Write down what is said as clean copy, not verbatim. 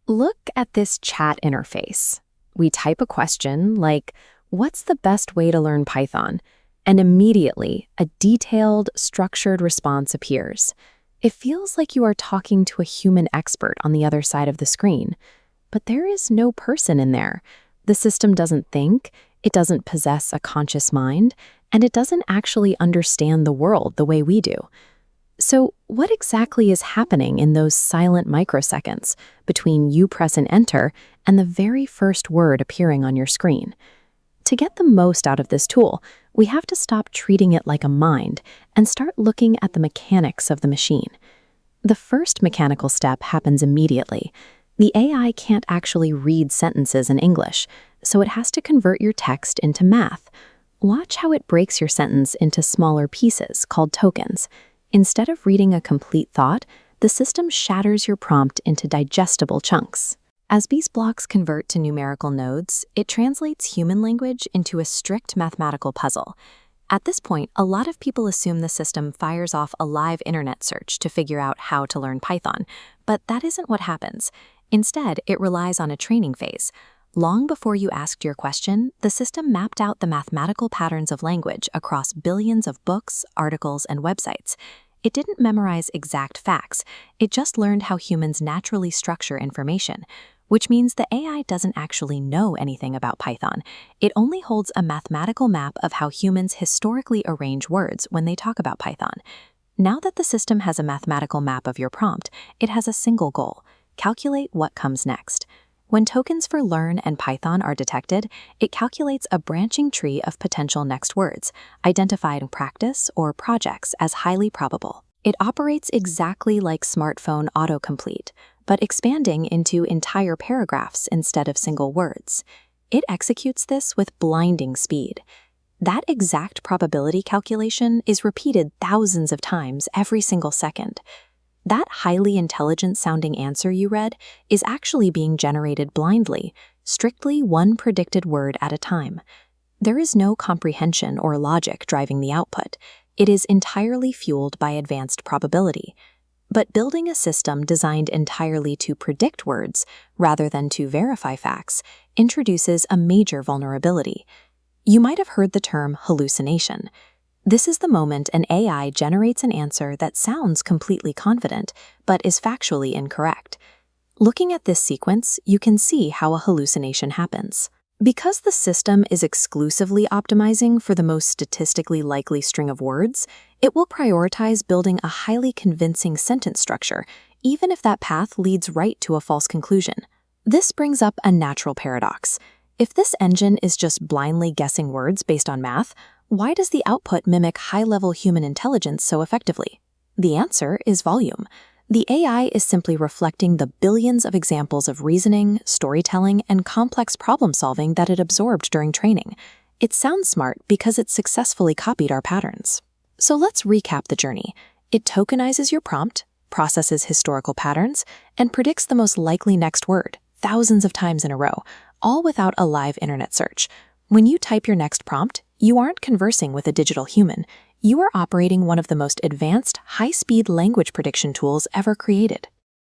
Look at this chat interface. We type a question like, "What's the best way to learn Python?" And immediately, a detailed, structured response appears. It feels like you are talking to a human expert on the other side of the screen. But there is no person in there. The system doesn't think, it doesn't possess a conscious mind, and it doesn't actually understand the world the way we do. So, what exactly is happening in those silent microseconds between you pressing enter and the very first word appearing on your screen? To get the most out of this tool, we have to stop treating it like a mind and start looking at the mechanics of the machine. The first mechanical step happens immediately. The AI can't actually read sentences in English, so it has to convert your text into math. Watch how it breaks your sentence into smaller pieces called tokens. Instead of reading a complete thought, the system shatters your prompt into digestible chunks. As these blocks convert to numerical nodes, it translates human language into a strict mathematical puzzle. At this point, a lot of people assume the system fires off a live internet search to figure out how to learn Python, but that isn't what happens. Instead, it relies on a training phase. Long before you asked your question, the system mapped out the mathematical patterns of language across billions of books, articles, and websites. It didn't memorize exact facts, it just learned how humans naturally structure information, which means the AI doesn't actually know anything about Python. It only holds a mathematical map of how humans historically arrange words when they talk about Python. Now that the system has a mathematical map of your prompt, it has a single goal: calculate what comes next. When tokens for learn and Python are detected, it calculates a branching tree of potential next words, identified in practice or projects as highly probable. It operates exactly like smartphone autocomplete, but expanding into entire paragraphs instead of single words. It executes this with blinding speed. That exact probability calculation is repeated thousands of times every single second. That highly intelligent-sounding answer you read is actually being generated blindly, strictly one predicted word at a time. There is no comprehension or logic driving the output. It is entirely fueled by advanced probability. But building a system designed entirely to predict words, rather than to verify facts, introduces a major vulnerability. You might have heard the term hallucination. This is the moment an AI generates an answer that sounds completely confident, but is factually incorrect. Looking at this sequence, you can see how a hallucination happens. Because the system is exclusively optimizing for the most statistically likely string of words, it will prioritize building a highly convincing sentence structure, even if that path leads right to a false conclusion. This brings up a natural paradox. If this engine is just blindly guessing words based on math, why does the output mimic high-level human intelligence so effectively? The answer is volume. The AI is simply reflecting the billions of examples of reasoning, storytelling, and complex problem-solving that it absorbed during training. It sounds smart because it successfully copied our patterns. So let's recap the journey. It tokenizes your prompt, processes historical patterns, and predicts the most likely next word, thousands of times in a row, all without a live internet search. When you type your next prompt, you aren't conversing with a digital human. You are operating one of the most advanced, high-speed language prediction tools ever created.